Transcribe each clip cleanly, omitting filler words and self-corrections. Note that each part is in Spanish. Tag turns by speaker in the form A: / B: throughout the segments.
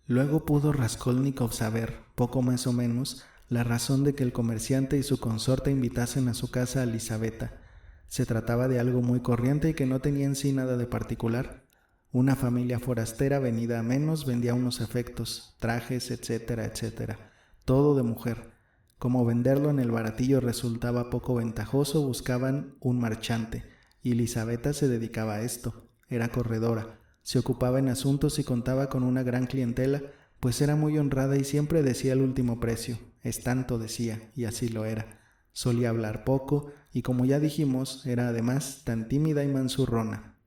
A: Luego pudo Raskolnikov saber, poco más o menos, la razón de que el comerciante y su consorte invitasen a su casa a Lisaveta. Se trataba de algo muy corriente y que no tenía en sí nada de particular. Una familia forastera venida a menos vendía unos efectos, trajes, etcétera, etcétera, todo de mujer. Como venderlo en el baratillo resultaba poco ventajoso, buscaban un marchante, y Lisaveta se dedicaba a esto. Era corredora, se ocupaba en asuntos y contaba con una gran clientela, pues era muy honrada y siempre decía el último precio. Es tanto, decía, y así lo era. Solía hablar poco y, como ya dijimos, era además tan tímida y manzurrona.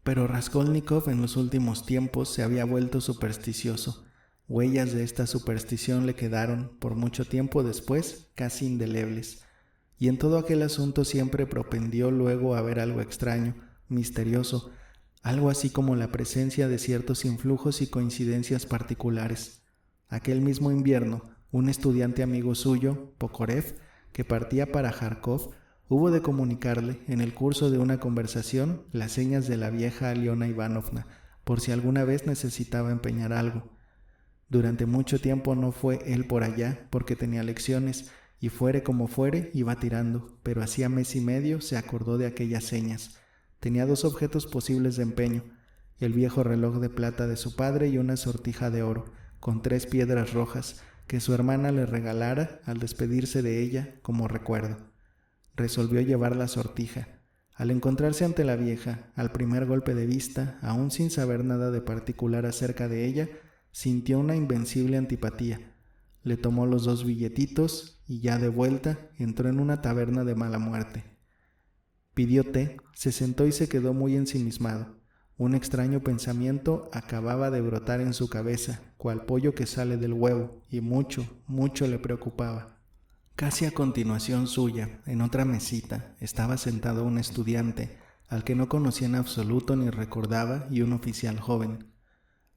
A: Pero Raskolnikov en los últimos tiempos se había vuelto supersticioso. Huellas de esta superstición le quedaron, por mucho tiempo después, casi indelebles. Y en todo aquel asunto siempre propendió luego a ver algo extraño, misterioso, algo así como la presencia de ciertos influjos y coincidencias particulares. Aquel mismo invierno, un estudiante amigo suyo, Pokorev, que partía para Kharkov, hubo de comunicarle, en el curso de una conversación, las señas de la vieja Aliona Ivanovna, por si alguna vez necesitaba empeñar algo. Durante mucho tiempo no fue él por allá, porque tenía lecciones, y fuere como fuere, iba tirando, pero hacía mes y medio se acordó de aquellas señas. Tenía dos objetos posibles de empeño: el viejo reloj de plata de su padre y una sortija de oro, con 3 piedras rojas, que su hermana le regalara al despedirse de ella como recuerdo. Resolvió llevar la sortija. Al encontrarse ante la vieja, al primer golpe de vista, aún sin saber nada de particular acerca de ella, sintió una invencible antipatía. Le tomó los 2 billetitos y, ya de vuelta, entró en una taberna de mala muerte. Pidió té, se sentó y se quedó muy ensimismado. Un extraño pensamiento acababa de brotar en su cabeza, cual pollo que sale del huevo, y mucho, mucho le preocupaba. Casi a continuación suya, en otra mesita, estaba sentado un estudiante, al que no conocía en absoluto ni recordaba, y un oficial joven.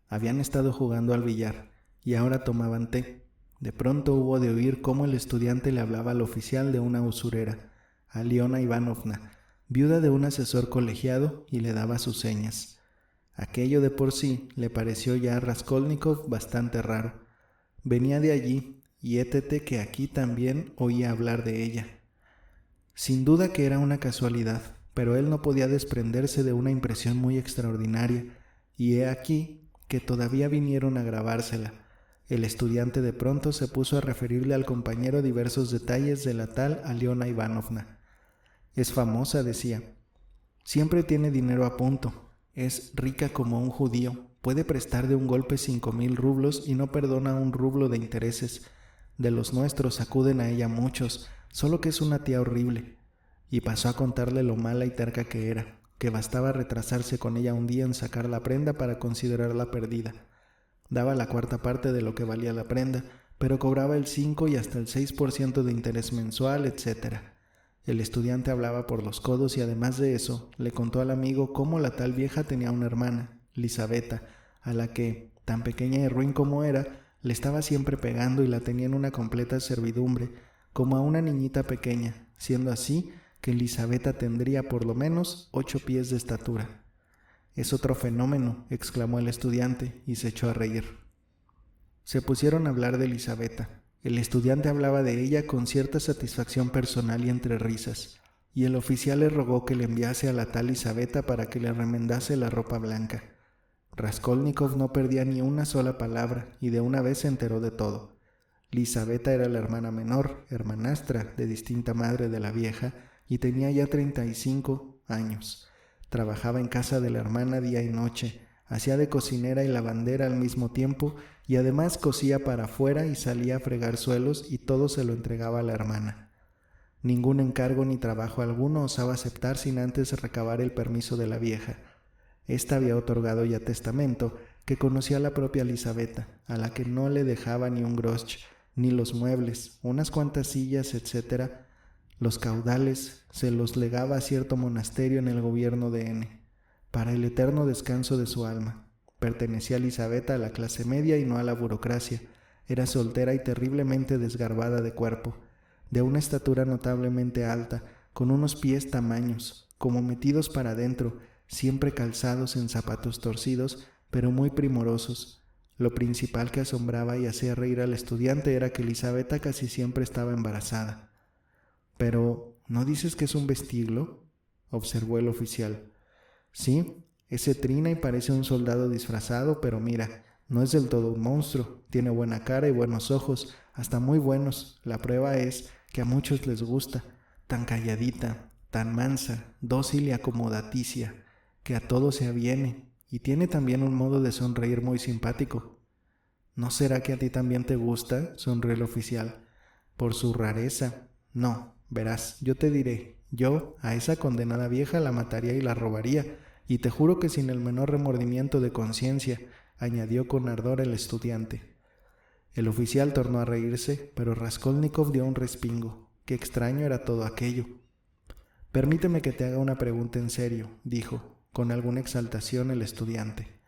A: Habían estado jugando al billar, y ahora tomaban té. De pronto hubo de oír cómo el estudiante le hablaba al oficial de una usurera, Aliona Ivanovna, viuda de un asesor colegiado, y le daba sus señas. Aquello de por sí le pareció ya a Raskolnikov bastante raro. Venía de allí, y hétete que aquí también oía hablar de ella. Sin duda que era una casualidad, pero él no podía desprenderse de una impresión muy extraordinaria, y he aquí que todavía vinieron a grabársela. El estudiante de pronto se puso a referirle al compañero diversos detalles de la tal Aliona Ivanovna. Es famosa, decía. Siempre tiene dinero a punto. Es rica como un judío. Puede prestar de un golpe 5,000 rublos y no perdona un rublo de intereses. De los nuestros acuden a ella muchos, solo que es una tía horrible. Y pasó a contarle lo mala y terca que era, que bastaba retrasarse con ella un día en sacar la prenda para considerarla perdida. Daba la 1/4 parte de lo que valía la prenda, pero cobraba el 5 y hasta el 6% de interés mensual, etc. El estudiante hablaba por los codos y, además de eso, le contó al amigo cómo la tal vieja tenía una hermana, Lisaveta, a la que, tan pequeña y ruin como era, le estaba siempre pegando y la tenía en una completa servidumbre, como a una niñita pequeña, siendo así que Lisaveta tendría por lo menos 8 pies de estatura. «Es otro fenómeno», exclamó el estudiante, y se echó a reír. Se pusieron a hablar de Lisaveta. El estudiante hablaba de ella con cierta satisfacción personal y entre risas, y el oficial le rogó que le enviase a la tal Lisaveta para que le remendase la ropa blanca. Raskolnikov no perdía ni una sola palabra, y de una vez se enteró de todo. Lisaveta era la hermana menor, hermanastra de distinta madre de la vieja, y tenía ya 35 años. Trabajaba en casa de la hermana día y noche, hacía de cocinera y lavandera al mismo tiempo, y además cosía para afuera y salía a fregar suelos, y todo se lo entregaba a la hermana. Ningún encargo ni trabajo alguno osaba aceptar sin antes recabar el permiso de la vieja. Esta había otorgado ya testamento, que conocía a la propia Lisaveta, a la que no le dejaba ni un grosch, ni los muebles, unas cuantas sillas, etc. Los caudales se los legaba a cierto monasterio en el gobierno de N, para el eterno descanso de su alma. Pertenecía a Lisaveta a la clase media y no a la burocracia. Era soltera y terriblemente desgarbada de cuerpo, de una estatura notablemente alta, con unos pies tamaños, como metidos para adentro, siempre calzados en zapatos torcidos, pero muy primorosos. Lo principal que asombraba y hacía reír al estudiante era que Elisabetta casi siempre estaba embarazada. «Pero, ¿no dices que es un vestiglo?», observó el oficial. «Sí, ese trina y parece un soldado disfrazado, pero mira, no es del todo un monstruo. Tiene buena cara y buenos ojos, hasta muy buenos. La prueba es que a muchos les gusta. Tan calladita, tan mansa, dócil y acomodaticia, que a todo se aviene, y tiene también un modo de sonreír muy simpático». «¿No será que a ti también te gusta?», sonrió el oficial. «Por su rareza. No, verás, yo te diré, yo a esa condenada vieja la mataría y la robaría, y te juro que sin el menor remordimiento de conciencia», añadió con ardor el estudiante. El oficial tornó a reírse, pero Raskolnikov dio un respingo. Qué extraño era todo aquello. «Permíteme que te haga una pregunta en serio», dijo, con alguna exaltación el estudiante.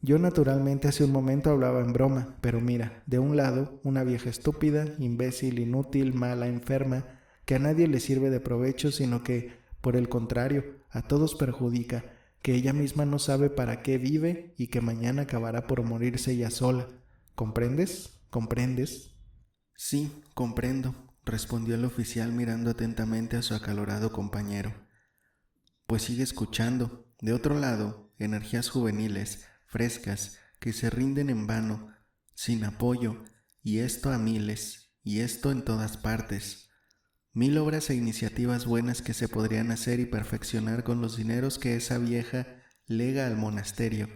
A: «Yo naturalmente hace un momento hablaba en broma, pero mira, de un lado, una vieja estúpida, imbécil, inútil, mala, enferma, que a nadie le sirve de provecho, sino que, por el contrario, a todos perjudica, que ella misma no sabe para qué vive y que mañana acabará por morirse ella sola. ¿Comprendes? ¿Comprendes?» «Sí, comprendo», respondió el oficial mirando atentamente a su acalorado compañero. «Pues sigue escuchando. De otro lado, energías juveniles, frescas, que se rinden en vano, sin apoyo, y esto a miles, y esto en todas partes. 1000 obras e iniciativas buenas que se podrían hacer y perfeccionar con los dineros que esa vieja lega al monasterio.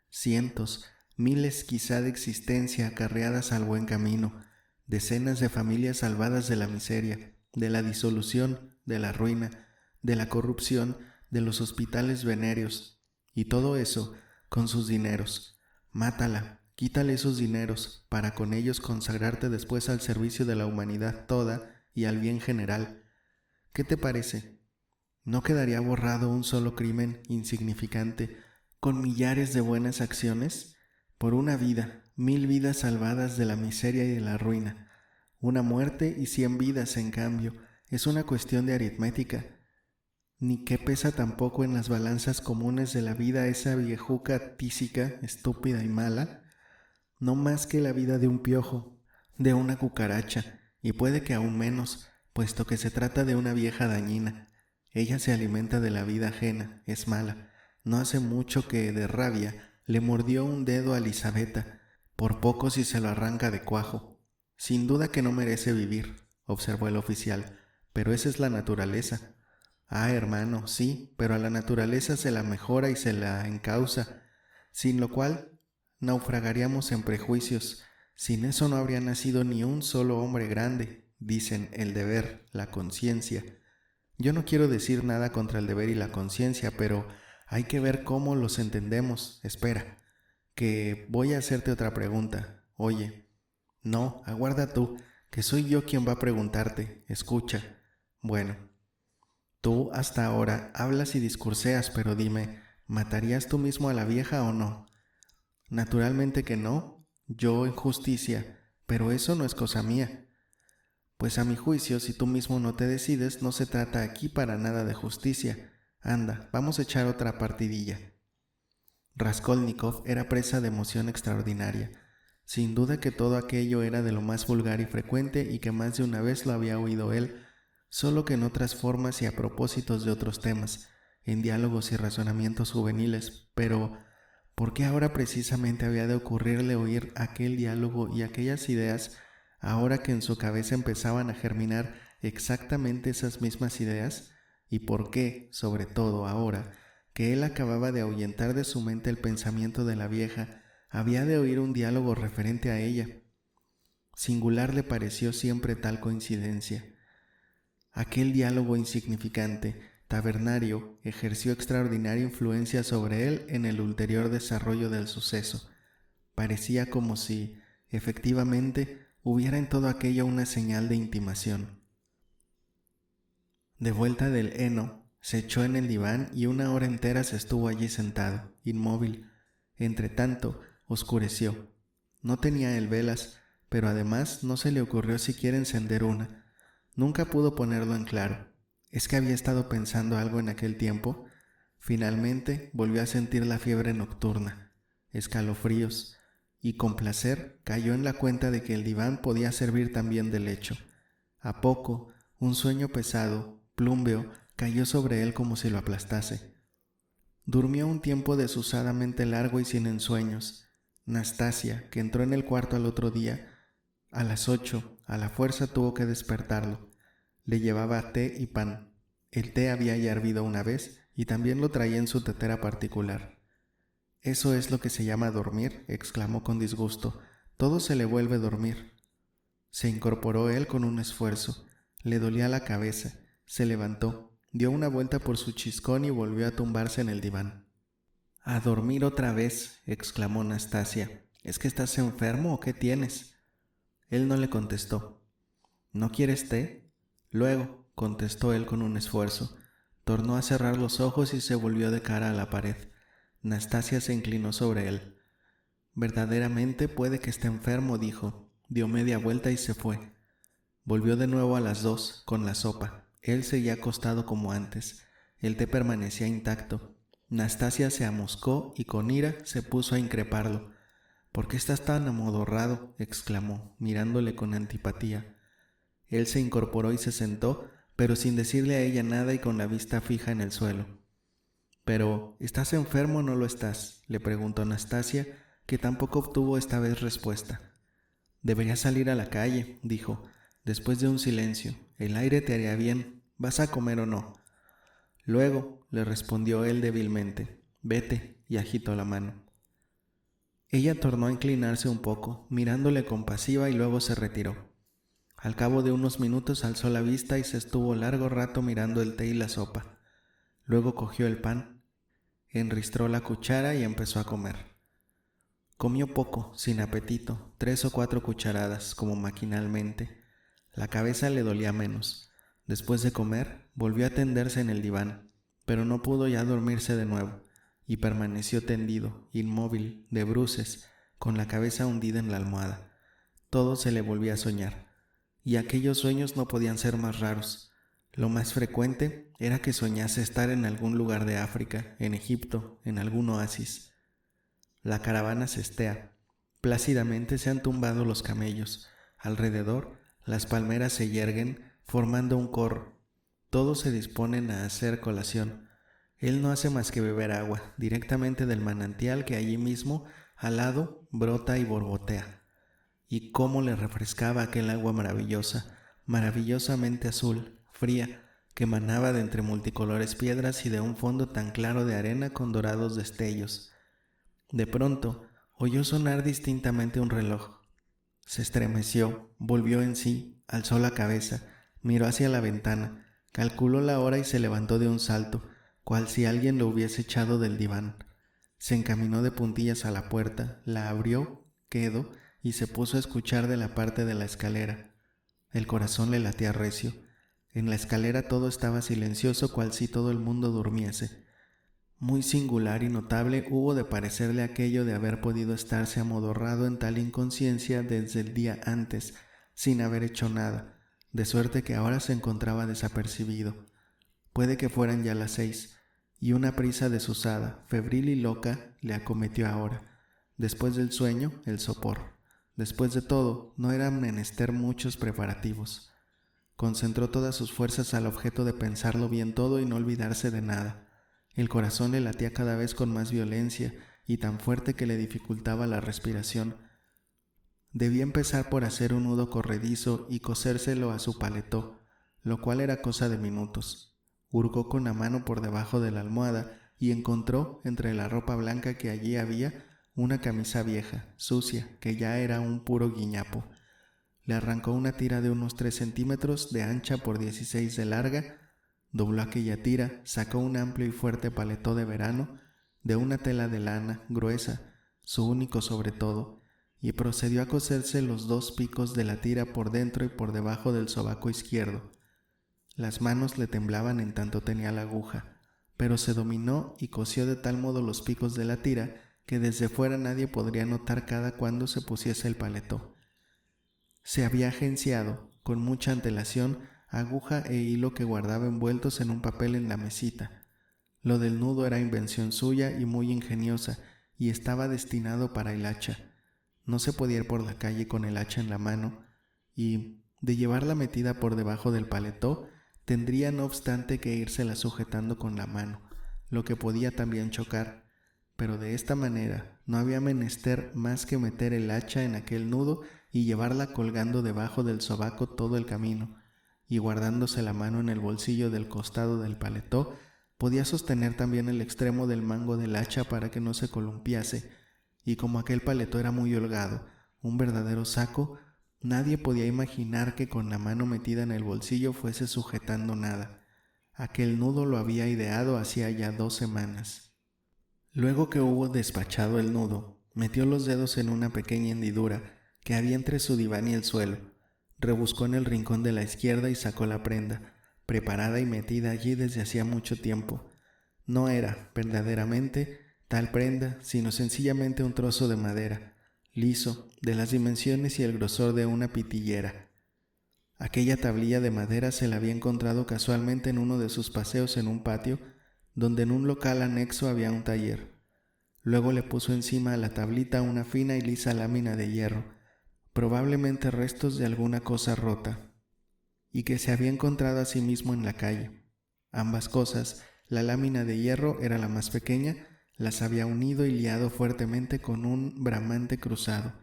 A: Cientos, miles quizá de existencia acarreadas al buen camino, decenas de familias salvadas de la miseria, de la disolución, de la ruina, de la corrupción, de los hospitales venéreos, y todo eso con sus dineros. Mátala, quítale esos dineros, para con ellos consagrarte después al servicio de la humanidad toda y al bien general. ¿Qué te parece? ¿No quedaría borrado un solo crimen insignificante con millares de buenas acciones? Por una vida, 1000 vidas salvadas de la miseria y de la ruina. Una muerte y 100 vidas, en cambio, es una cuestión de aritmética. Ni que pesa tampoco en las balanzas comunes de la vida esa viejuca tísica, estúpida y mala, no más que la vida de un piojo, de una cucaracha, y puede que aún menos, puesto que se trata de una vieja dañina. Ella se alimenta de la vida ajena, es mala. No hace mucho que, de rabia, le mordió un dedo a Elisabetta, por poco si se lo arranca de cuajo. Sin duda que no merece vivir, observó el oficial, pero esa es la naturaleza. Ah, hermano, sí, pero a la naturaleza se la mejora y se la encausa, sin lo cual naufragaríamos en prejuicios. Sin eso no habría nacido ni un solo hombre grande, dicen el deber, la conciencia. Yo no quiero decir nada contra el deber y la conciencia, pero hay que ver cómo los entendemos. Espera, que voy a hacerte otra pregunta. Oye, no, aguarda tú, que soy yo quien va a preguntarte. Escucha. Bueno, tú hasta ahora hablas y discurseas, pero dime, ¿matarías tú mismo a la vieja o no? Naturalmente que no, yo en justicia, pero eso no es cosa mía. Pues a mi juicio, si tú mismo no te decides, no se trata aquí para nada de justicia. Anda, vamos a echar otra partidilla. Raskolnikov era presa de emoción extraordinaria. Sin duda que todo aquello era de lo más vulgar y frecuente y que más de una vez lo había oído él, solo que en otras formas y a propósitos de otros temas, en diálogos y razonamientos juveniles, pero ¿por qué ahora precisamente había de ocurrirle oír aquel diálogo y aquellas ideas, ahora que en su cabeza empezaban a germinar exactamente esas mismas ideas? ¿Y por qué, sobre todo ahora, que él acababa de ahuyentar de su mente el pensamiento de la vieja, había de oír un diálogo referente a ella? Singular le pareció siempre tal coincidencia. Aquel diálogo insignificante, tabernario, ejerció extraordinaria influencia sobre él en el ulterior desarrollo del suceso. Parecía como si, efectivamente, hubiera en todo aquello una señal de intimación. De vuelta del heno, se echó en el diván y 1 hora entera se estuvo allí sentado, inmóvil. Entretanto, oscureció. No tenía él velas, pero además no se le ocurrió siquiera encender una. Nunca pudo ponerlo en claro. ¿Es que había estado pensando algo en aquel tiempo? Finalmente volvió a sentir la fiebre nocturna, escalofríos, y con placer cayó en la cuenta de que el diván podía servir también de lecho. A poco, un sueño pesado, plúmbeo, cayó sobre él como si lo aplastase. Durmió un tiempo desusadamente largo y sin ensueños. Nastasia, que entró en el cuarto al otro día, a las 8, a la fuerza tuvo que despertarlo. Le llevaba té y pan. El té había ya hervido una vez y también lo traía en su tetera particular. «¿Eso es lo que se llama dormir?», exclamó con disgusto. «Todo se le vuelve dormir». Se incorporó él con un esfuerzo. Le dolía la cabeza. Se levantó, dio una vuelta por su chiscón y volvió a tumbarse en el diván. «¿A dormir otra vez?», exclamó Nastasia. «¿Es que estás enfermo o qué tienes?». Él no le contestó. «¿No quieres té?». «Luego», contestó él con un esfuerzo. Tornó a cerrar los ojos y se volvió de cara a la pared. Nastasia se inclinó sobre él. «Verdaderamente puede que esté enfermo», dijo. Dio media vuelta y se fue. Volvió de nuevo a las 2 con la sopa. Él seguía acostado como antes. El té permanecía intacto. Nastasia se amoscó y con ira se puso a increparlo. «¿Por qué estás tan amodorrado?», exclamó, mirándole con antipatía. Él se incorporó y se sentó, pero sin decirle a ella nada y con la vista fija en el suelo. «¿Pero estás enfermo o no lo estás?», le preguntó Nastasia, que tampoco obtuvo esta vez respuesta. «Deberías salir a la calle», dijo, después de un silencio. «El aire te haría bien. ¿Vas a comer o no?». «Luego», le respondió él débilmente. «Vete», y agitó la mano. Ella tornó a inclinarse un poco, mirándole compasiva, y luego se retiró. Al cabo de unos minutos alzó la vista y se estuvo largo rato mirando el té y la sopa. Luego cogió el pan, enristró la cuchara y empezó a comer. Comió poco, sin apetito, 3 o 4 cucharadas, como maquinalmente. La cabeza le dolía menos. Después de comer, volvió a tenderse en el diván, pero no pudo ya dormirse de nuevo, y permaneció tendido, inmóvil, de bruces, con la cabeza hundida en la almohada. Todo se le volvía a soñar, y aquellos sueños no podían ser más raros. Lo más frecuente era que soñase estar en algún lugar de África, en Egipto, en algún oasis. La caravana sestea. Plácidamente se han tumbado los camellos. Alrededor, las palmeras se yerguen, formando un corro. Todos se disponen a hacer colación. Él no hace más que beber agua, directamente del manantial que allí mismo, al lado, brota y borbotea. Y cómo le refrescaba aquel agua maravillosa, maravillosamente azul, fría, que manaba de entre multicolores piedras y de un fondo tan claro de arena con dorados destellos. De pronto, oyó sonar distintamente un reloj. Se estremeció, volvió en sí, alzó la cabeza, miró hacia la ventana, calculó la hora y se levantó de un salto, cual si alguien lo hubiese echado del diván. Se encaminó de puntillas a la puerta, la abrió, quedó, y se puso a escuchar de la parte de la escalera. El corazón le latía recio. En la escalera todo estaba silencioso, cual si todo el mundo durmiese. Muy singular y notable hubo de parecerle aquello de haber podido estarse amodorrado en tal inconsciencia desde el día antes, sin haber hecho nada, de suerte que ahora se encontraba desapercibido. Puede que fueran ya las 6, y una prisa desusada, febril y loca, le acometió ahora. Después del sueño, el sopor. Después de todo, no eran menester muchos preparativos. Concentró todas sus fuerzas al objeto de pensarlo bien todo y no olvidarse de nada. El corazón le latía cada vez con más violencia y tan fuerte que le dificultaba la respiración. Debía empezar por hacer un nudo corredizo y cosérselo a su paletó, lo cual era cosa de minutos. Hurgó con la mano por debajo de la almohada y encontró, entre la ropa blanca que allí había, una camisa vieja, sucia, que ya era un puro guiñapo. Le arrancó una tira de unos 3 centímetros de ancha por 16 de larga, dobló aquella tira, sacó un amplio y fuerte paletó de verano, de una tela de lana gruesa, su único sobre todo, y procedió a coserse los 2 picos de la tira por dentro y por debajo del sobaco izquierdo. Las manos le temblaban en tanto tenía la aguja, pero se dominó y cosió de tal modo los picos de la tira que desde fuera nadie podría notar cada cuando se pusiese el paletó. Se había agenciado, con mucha antelación, aguja e hilo que guardaba envueltos en un papel en la mesita. Lo del nudo era invención suya y muy ingeniosa, y estaba destinado para hilacha. no se podía ir por la calle con el hacha en la mano y, de llevarla metida por debajo del paletó, tendría no obstante que írsela sujetando con la mano, lo que podía también chocar, pero de esta manera no había menester más que meter el hacha en aquel nudo y llevarla colgando debajo del sobaco todo el camino, y guardándose la mano en el bolsillo del costado del paletó, podía sostener también el extremo del mango del hacha para que no se columpiase, y como aquel paletó era muy holgado, un verdadero saco, nadie podía imaginar que con la mano metida en el bolsillo fuese sujetando nada. Aquel nudo lo había ideado hacía ya 2 semanas. Luego que hubo despachado el nudo, metió los dedos en una pequeña hendidura que había entre su diván y el suelo, rebuscó en el rincón de la izquierda y sacó la prenda, preparada y metida allí desde hacía mucho tiempo. No era, verdaderamente, tal prenda, sino sencillamente un trozo de madera, liso, de las dimensiones y el grosor de una pitillera. Aquella tablilla de madera se la había encontrado casualmente en uno de sus paseos en un patio, donde en un local anexo había un taller. Luego le puso encima a la tablita una fina y lisa lámina de hierro, probablemente restos de alguna cosa rota, y que se había encontrado a sí mismo en la calle. Ambas cosas, la lámina de hierro era la más pequeña, las había unido y liado fuertemente con un bramante cruzado.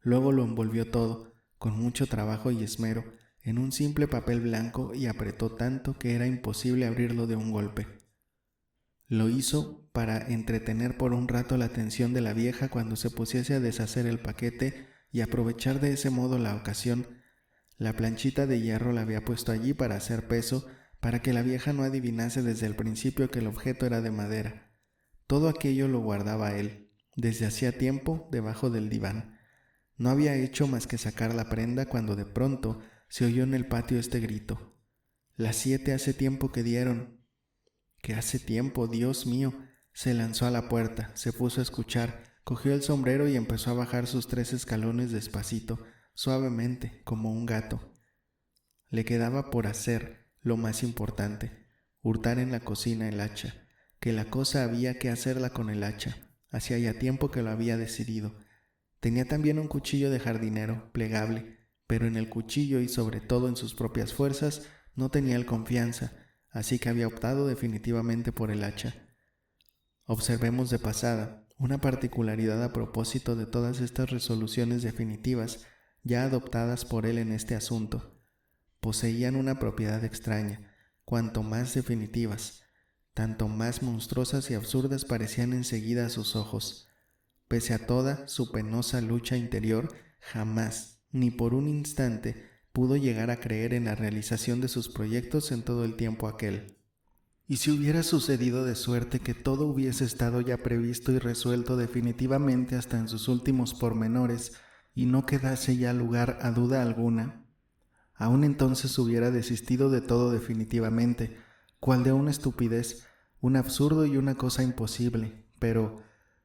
A: Luego lo envolvió todo, con mucho trabajo y esmero, en un simple papel blanco y apretó tanto que era imposible abrirlo de un golpe. Lo hizo para entretener por un rato la atención de la vieja cuando se pusiese a deshacer el paquete y aprovechar de ese modo la ocasión. La planchita de hierro la había puesto allí para hacer peso, para que la vieja no adivinase desde el principio que el objeto era de madera. Todo aquello lo guardaba él, desde hacía tiempo, debajo del diván. No había hecho más que sacar la prenda cuando de pronto se oyó en el patio este grito. Las 7 hace tiempo que dieron. ¿Qué hace tiempo, Dios mío? Se lanzó a la puerta, se puso a escuchar, cogió el sombrero y empezó a bajar sus 3 escalones despacito, suavemente, como un gato. Le quedaba por hacer lo más importante, hurtar en la cocina el hacha, que la cosa había que hacerla con el hacha. Hacía ya tiempo que lo había decidido. Tenía también un cuchillo de jardinero, plegable, pero en el cuchillo y sobre todo en sus propias fuerzas no tenía él confianza, así que había optado definitivamente por el hacha. Observemos de pasada una particularidad a propósito de todas estas resoluciones definitivas ya adoptadas por él en este asunto. Poseían una propiedad extraña, cuanto más definitivas, tanto más monstruosas y absurdas parecían enseguida a sus ojos. Pese a toda su penosa lucha interior, jamás, ni por un instante, pudo llegar a creer en la realización de sus proyectos en todo el tiempo aquel. Y si hubiera sucedido de suerte que todo hubiese estado ya previsto y resuelto definitivamente hasta en sus últimos pormenores, y no quedase ya lugar a duda alguna, aún entonces hubiera desistido de todo definitivamente, cual de una estupidez, un absurdo y una cosa imposible, pero,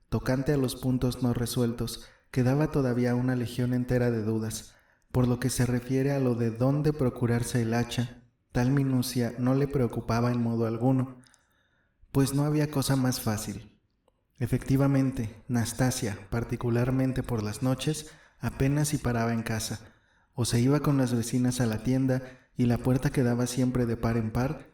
A: tocante a los puntos no resueltos, quedaba todavía una legión entera de dudas. Por lo que se refiere a lo de dónde procurarse el hacha, tal minucia no le preocupaba en modo alguno, pues no había cosa más fácil. Efectivamente, Nastasia, particularmente por las noches, apenas si paraba en casa, o se iba con las vecinas a la tienda y la puerta quedaba siempre de par en par.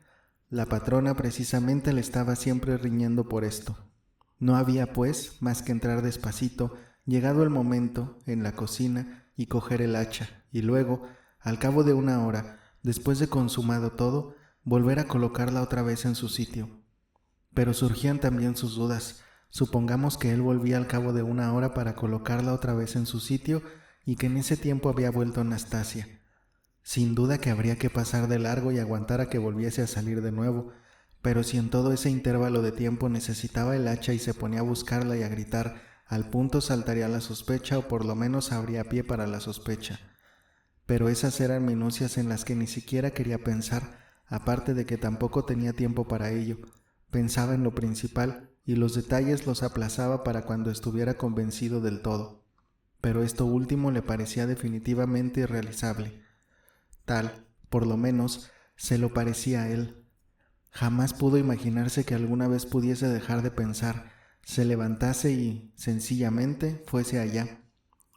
A: La patrona precisamente le estaba siempre riñendo por esto. No había, pues, más que entrar despacito, llegado el momento, en la cocina, y coger el hacha, y luego, al cabo de 1 hora, después de consumado todo, volver a colocarla otra vez en su sitio. Pero surgían también sus dudas. Supongamos que él volvía al cabo de 1 hora para colocarla otra vez en su sitio y que en ese tiempo había vuelto Nastasia. Sin duda que habría que pasar de largo y aguantar a que volviese a salir de nuevo, pero si en todo ese intervalo de tiempo necesitaba el hacha y se ponía a buscarla y a gritar, al punto saltaría la sospecha o por lo menos habría pie para la sospecha. Pero esas eran minucias en las que ni siquiera quería pensar, aparte de que tampoco tenía tiempo para ello. Pensaba en lo principal y los detalles los aplazaba para cuando estuviera convencido del todo. Pero esto último le parecía definitivamente irrealizable. Tal, por lo menos, se lo parecía a él. Jamás pudo imaginarse que alguna vez pudiese dejar de pensar, se levantase y, sencillamente, fuese allá.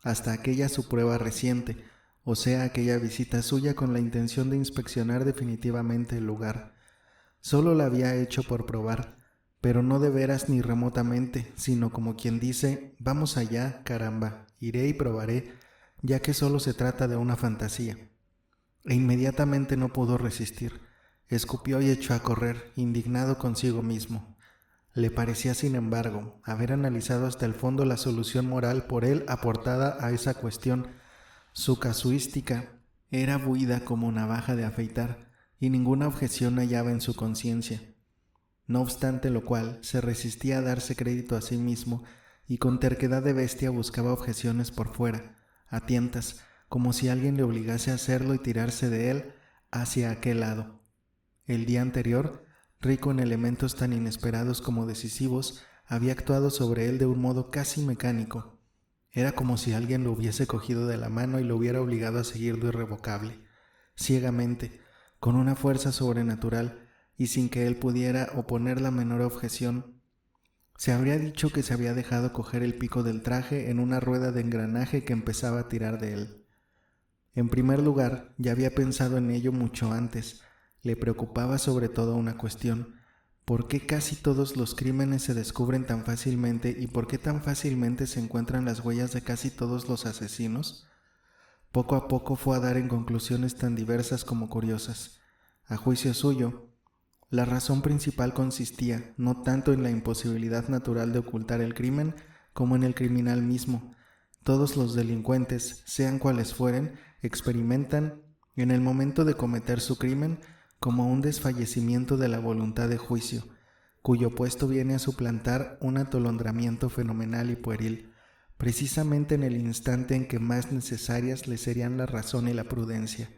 A: hasta aquella su prueba reciente, o sea, aquella visita suya con la intención de inspeccionar definitivamente el lugar. Solo la había hecho por probar, pero no de veras ni remotamente, sino como quien dice, vamos allá, caramba, iré y probaré, ya que solo se trata de una fantasía. E inmediatamente no pudo resistir. Escupió y echó a correr, indignado consigo mismo. Le parecía, sin embargo, haber analizado hasta el fondo la solución moral por él aportada a esa cuestión. Su casuística era buida como navaja de afeitar, y ninguna objeción hallaba en su conciencia. No obstante lo cual, se resistía a darse crédito a sí mismo, y con terquedad de bestia buscaba objeciones por fuera, a tientas, como si alguien le obligase a hacerlo y tirarse de él hacia aquel lado. El día anterior, rico en elementos tan inesperados como decisivos, había actuado sobre él de un modo casi mecánico. Era como si alguien lo hubiese cogido de la mano y lo hubiera obligado a seguir lo irrevocable, ciegamente, con una fuerza sobrenatural y sin que él pudiera oponer la menor objeción. Se habría dicho que se había dejado coger el pico del traje en una rueda de engranaje que empezaba a tirar de él. En primer lugar, ya había pensado en ello mucho antes. Le preocupaba sobre todo una cuestión: ¿por qué casi todos los crímenes se descubren tan fácilmente y por qué tan fácilmente se encuentran las huellas de casi todos los asesinos? Poco a poco fue a dar en conclusiones tan diversas como curiosas. A juicio suyo, la razón principal consistía no tanto en la imposibilidad natural de ocultar el crimen como en el criminal mismo. Todos los delincuentes, sean cuales fueren, experimentan, en el momento de cometer su crimen, como un desfallecimiento de la voluntad de juicio, cuyo puesto viene a suplantar un atolondramiento fenomenal y pueril, precisamente en el instante en que más necesarias le serían la razón y la prudencia.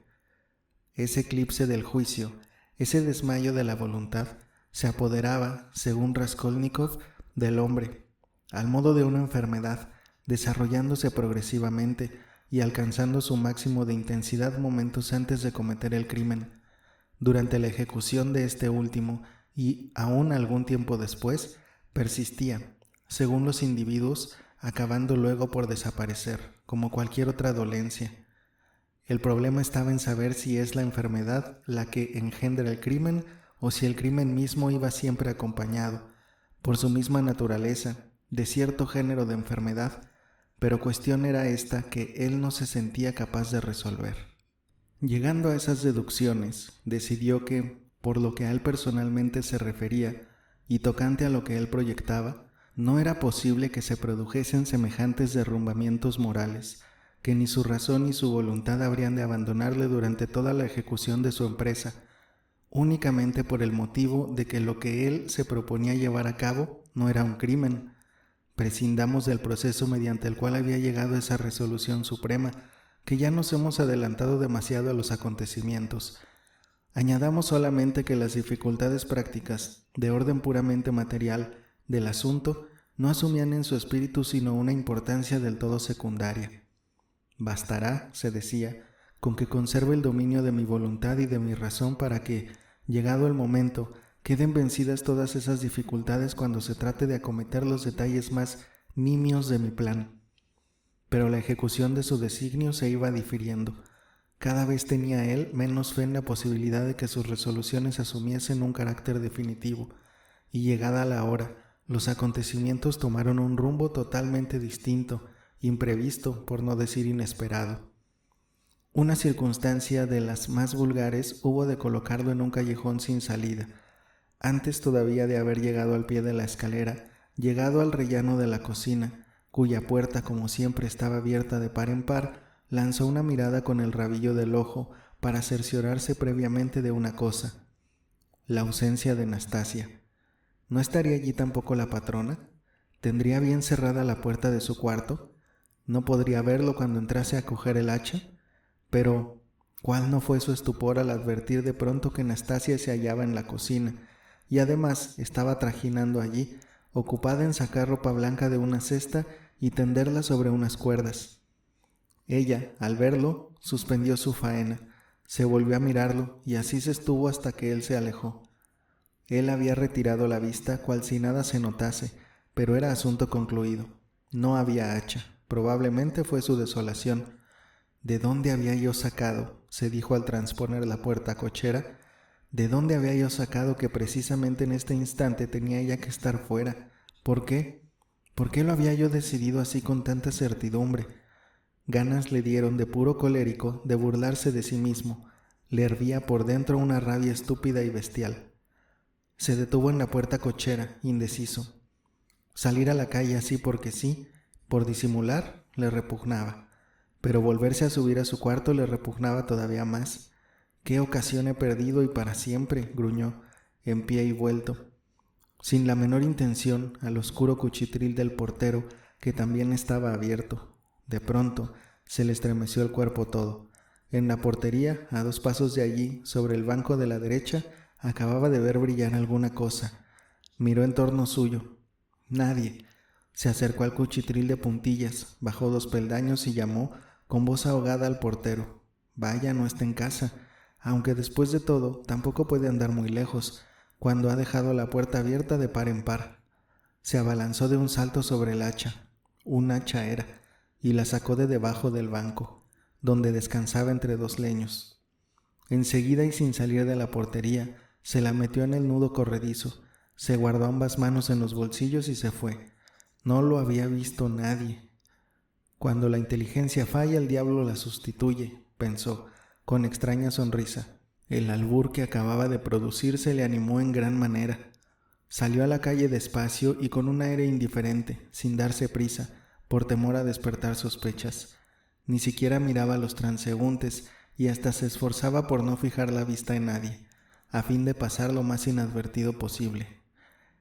A: Ese eclipse del juicio, ese desmayo de la voluntad, se apoderaba, según Raskolnikov, del hombre, al modo de una enfermedad, desarrollándose progresivamente y alcanzando su máximo de intensidad momentos antes de cometer el crimen. Durante la ejecución de este último, y aún algún tiempo después, persistía, según los individuos, acabando luego por desaparecer, como cualquier otra dolencia. El problema estaba en saber si es la enfermedad la que engendra el crimen o si el crimen mismo iba siempre acompañado, por su misma naturaleza, de cierto género de enfermedad, pero cuestión era esta que él no se sentía capaz de resolver. Llegando a esas deducciones, decidió que, por lo que a él personalmente se refería, y tocante a lo que él proyectaba, no era posible que se produjesen semejantes derrumbamientos morales, que ni su razón ni su voluntad habrían de abandonarle durante toda la ejecución de su empresa, únicamente por el motivo de que lo que él se proponía llevar a cabo no era un crimen. Prescindamos del proceso mediante el cual había llegado a esa resolución suprema, que ya nos hemos adelantado demasiado a los acontecimientos. Añadamos solamente que las dificultades prácticas, de orden puramente material, del asunto, no asumían en su espíritu sino una importancia del todo secundaria. Bastará, se decía, con que conserve el dominio de mi voluntad y de mi razón para que, llegado el momento, queden vencidas todas esas dificultades cuando se trate de acometer los detalles más nimios de mi plan. Pero la ejecución de su designio se iba difiriendo. Cada vez tenía él menos fe en la posibilidad de que sus resoluciones asumiesen un carácter definitivo, y llegada la hora, los acontecimientos tomaron un rumbo totalmente distinto, imprevisto, por no decir inesperado. Una circunstancia de las más vulgares hubo de colocarlo en un callejón sin salida. Antes todavía de haber llegado al pie de la escalera, llegado al rellano de la cocina, cuya puerta como siempre estaba abierta de par en par, lanzó una mirada con el rabillo del ojo para cerciorarse previamente de una cosa: la ausencia de Nastasia. ¿No estaría allí tampoco la patrona? ¿Tendría bien cerrada la puerta de su cuarto? ¿No podría verlo cuando entrase a coger el hacha? Pero, ¿cuál no fue su estupor al advertir de pronto que Nastasia se hallaba en la cocina y además estaba trajinando allí, ocupada en sacar ropa blanca de una cesta y tenderla sobre unas cuerdas? Ella, al verlo, suspendió su faena, se volvió a mirarlo y así se estuvo hasta que él se alejó. Él había retirado la vista cual si nada se notase, pero era asunto concluido. No había hacha. Probablemente fue su desolación. ¿De dónde había yo sacado?, se dijo al transponer la puerta cochera. ¿De dónde había yo sacado que precisamente en este instante tenía ella que estar fuera? ¿Por qué? ¿Por qué lo había yo decidido así con tanta certidumbre? Ganas le dieron de puro colérico de burlarse de sí mismo. Le hervía por dentro una rabia estúpida y bestial. Se detuvo en la puerta cochera, indeciso. Salir a la calle así porque sí, por disimular, le repugnaba. Pero volverse a subir a su cuarto le repugnaba todavía más. «¿Qué ocasión he perdido y para siempre?», gruñó, en pie y vuelto, sin la menor intención, al oscuro cuchitril del portero, que también estaba abierto. De pronto, se le estremeció el cuerpo todo. En la portería, a 2 pasos de allí, sobre el banco de la derecha, acababa de ver brillar alguna cosa. Miró en torno suyo. Nadie. Se acercó al cuchitril de puntillas, bajó 2 peldaños y llamó con voz ahogada al portero. «Vaya, no está en casa», aunque después de todo tampoco puede andar muy lejos, cuando ha dejado la puerta abierta de par en par. Se abalanzó de un salto sobre el hacha, un hacha era, y la sacó de debajo del banco, donde descansaba entre 2 leños. Enseguida y sin salir de la portería, se la metió en el nudo corredizo, se guardó ambas manos en los bolsillos y se fue. No lo había visto nadie. Cuando la inteligencia falla, el diablo la sustituye, pensó, con extraña sonrisa. El albur que acababa de producirse le animó en gran manera. Salió a la calle despacio y con un aire indiferente, sin darse prisa, por temor a despertar sospechas. Ni siquiera miraba a los transeúntes y hasta se esforzaba por no fijar la vista en nadie, a fin de pasar lo más inadvertido posible.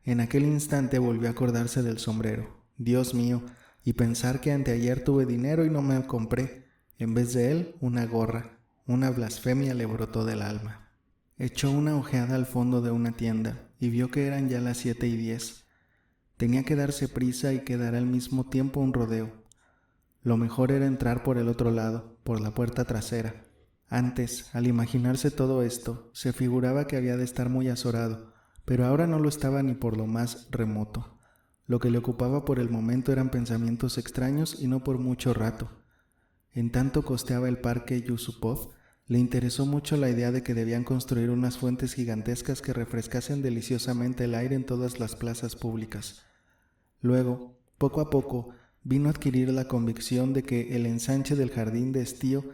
A: En aquel instante volvió a acordarse del sombrero. Dios mío, y pensar que anteayer tuve dinero y no me compré. En vez de él, una gorra. Una blasfemia le brotó del alma. Echó una ojeada al fondo de una tienda y vio que eran ya las 7:10. Tenía que darse prisa y quedar al mismo tiempo un rodeo. Lo mejor era entrar por el otro lado, por la puerta trasera. Antes, al imaginarse todo esto, se figuraba que había de estar muy azorado, pero ahora no lo estaba ni por lo más remoto. Lo que le ocupaba por el momento eran pensamientos extraños y no por mucho rato. En tanto costeaba el parque Yusupov, le interesó mucho la idea de que debían construir unas fuentes gigantescas que refrescasen deliciosamente el aire en todas las plazas públicas. Luego, poco a poco, vino a adquirir la convicción de que el ensanche del jardín de estío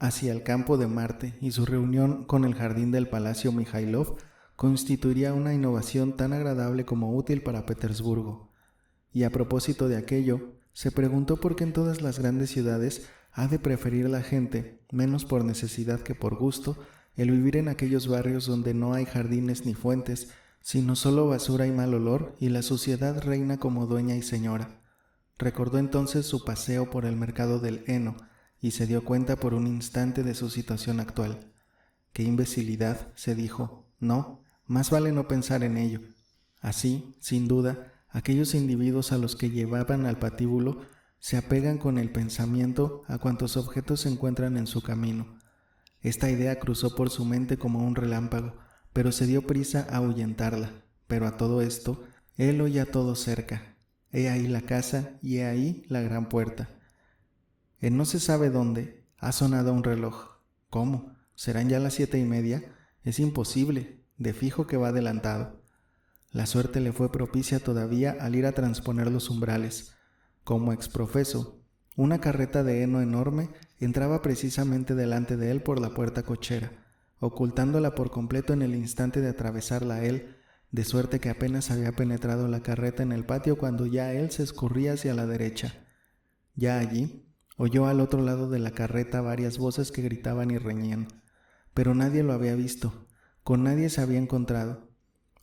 A: hacia el campo de Marte y su reunión con el jardín del Palacio Mijailov constituiría una innovación tan agradable como útil para Petersburgo. Y a propósito de aquello, se preguntó por qué en todas las grandes ciudades ha de preferir la gente, menos por necesidad que por gusto, el vivir en aquellos barrios donde no hay jardines ni fuentes, sino solo basura y mal olor, y la suciedad reina como dueña y señora. Recordó entonces su paseo por el mercado del heno, y se dio cuenta por un instante de su situación actual. «¡Qué imbecilidad!», se dijo. «No, más vale no pensar en ello». Así, sin duda, aquellos individuos a los que llevaban al patíbulo se apegan con el pensamiento a cuantos objetos se encuentran en su camino. Esta idea cruzó por su mente como un relámpago, pero se dio prisa a ahuyentarla. Pero a todo esto, él oía todo cerca. He ahí la casa y he ahí la gran puerta. En no se sabe dónde ha sonado un reloj. ¿Cómo? ¿Serán ya las 7:30? Es imposible, de fijo que va adelantado. La suerte le fue propicia todavía al ir a transponer los umbrales. Como exprofeso, una carreta de heno enorme entraba precisamente delante de él por la puerta cochera, ocultándola por completo en el instante de atravesarla él, de suerte que apenas había penetrado la carreta en el patio cuando ya él se escurría hacia la derecha. Ya allí, oyó al otro lado de la carreta varias voces que gritaban y reñían, pero nadie lo había visto, con nadie se había encontrado.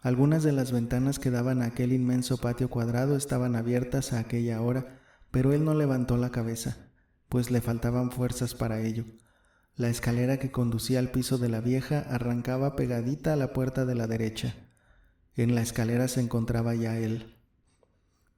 A: Algunas de las ventanas que daban a aquel inmenso patio cuadrado estaban abiertas a aquella hora, pero él no levantó la cabeza, pues le faltaban fuerzas para ello. La escalera que conducía al piso de la vieja arrancaba pegadita a la puerta de la derecha. En la escalera se encontraba ya él.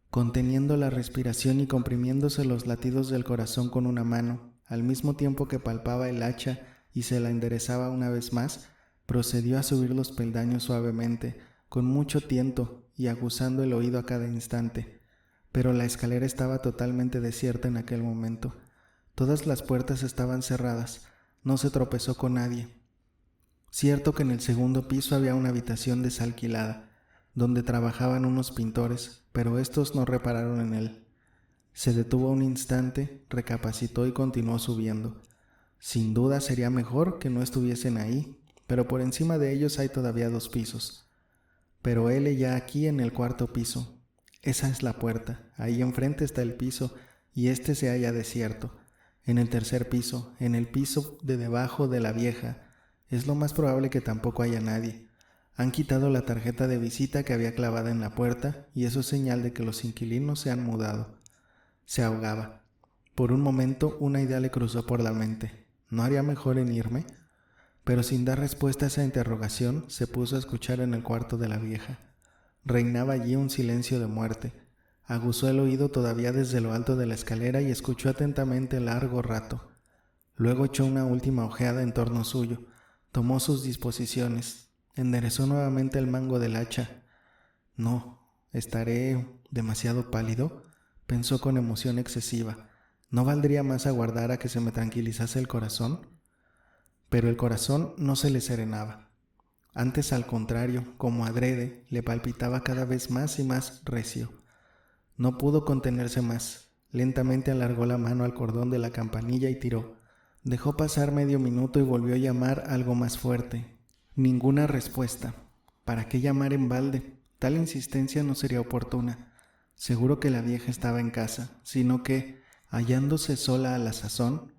A: Conteniendo la respiración y comprimiéndose los latidos del corazón con una mano, al mismo tiempo que palpaba el hacha y se la enderezaba una vez más, procedió a subir los peldaños suavemente, con mucho tiento y aguzando el oído a cada instante. pero la escalera estaba totalmente desierta en aquel momento. Todas las puertas estaban cerradas, no se tropezó con nadie. Cierto que en el segundo piso había una habitación desalquilada, donde trabajaban unos pintores, pero estos no repararon en él. Se detuvo un instante, recapacitó y continuó subiendo. Sin duda sería mejor que no estuviesen ahí, pero por encima de ellos hay todavía 2 pisos. Pero él ya aquí en el 4.º piso. Esa es la puerta, ahí enfrente está el piso y este se halla desierto. En el 3.er piso, en el piso de debajo de la vieja, es lo más probable que tampoco haya nadie. Han quitado la tarjeta de visita que había clavada en la puerta y eso es señal de que los inquilinos se han mudado. Se ahogaba. Por un momento una idea le cruzó por la mente. ¿No haría mejor en irme? Pero sin dar respuesta a esa interrogación, se puso a escuchar en el cuarto de la vieja. Reinaba allí un silencio de muerte. Aguzó el oído todavía desde lo alto de la escalera y escuchó atentamente largo rato. Luego echó una última ojeada en torno suyo, tomó sus disposiciones, enderezó nuevamente el mango del hacha. No, ¿estaré demasiado pálido?, pensó con emoción excesiva. ¿No valdría más aguardar a que se me tranquilizase el corazón? Pero el corazón no se le serenaba. Antes, al contrario, como adrede, le palpitaba cada vez más y más recio. No pudo contenerse más. Lentamente alargó la mano al cordón de la campanilla y tiró. Dejó pasar medio minuto y volvió a llamar algo más fuerte. Ninguna respuesta. ¿Para qué llamar en balde? Tal insistencia no sería oportuna. Seguro que la vieja estaba en casa, sino que, hallándose sola a la sazón,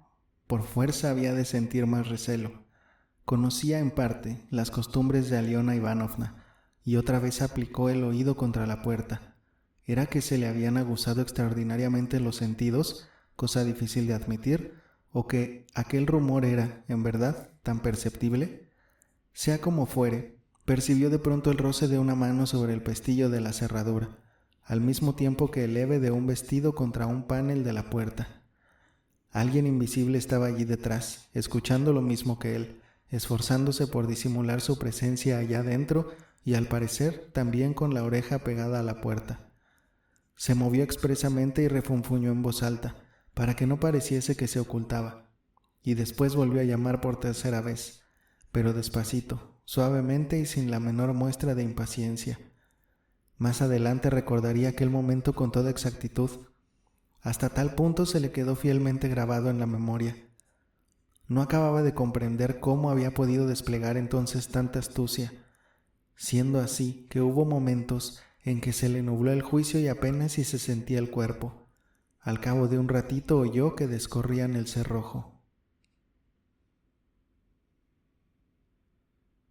A: por fuerza había de sentir más recelo. Conocía en parte las costumbres de Aliona Ivanovna, y otra vez aplicó el oído contra la puerta. ¿Era que se le habían aguzado extraordinariamente los sentidos, cosa difícil de admitir, o que aquel rumor era, en verdad, tan perceptible? Sea como fuere, percibió de pronto el roce de una mano sobre el pestillo de la cerradura, al mismo tiempo que el leve de un vestido contra un panel de la puerta. Alguien invisible estaba allí detrás, escuchando lo mismo que él, esforzándose por disimular su presencia allá dentro y al parecer también con la oreja pegada a la puerta. Se movió expresamente y refunfuñó en voz alta, para que no pareciese que se ocultaba, y después volvió a llamar por 3.ª vez, pero despacito, suavemente y sin la menor muestra de impaciencia. Más adelante recordaría aquel momento con toda exactitud. Hasta tal punto se le quedó fielmente grabado en la memoria. No acababa de comprender cómo había podido desplegar entonces tanta astucia, siendo así que hubo momentos en que se le nubló el juicio y apenas si se sentía el cuerpo. Al cabo de un ratito oyó que descorrían el cerrojo.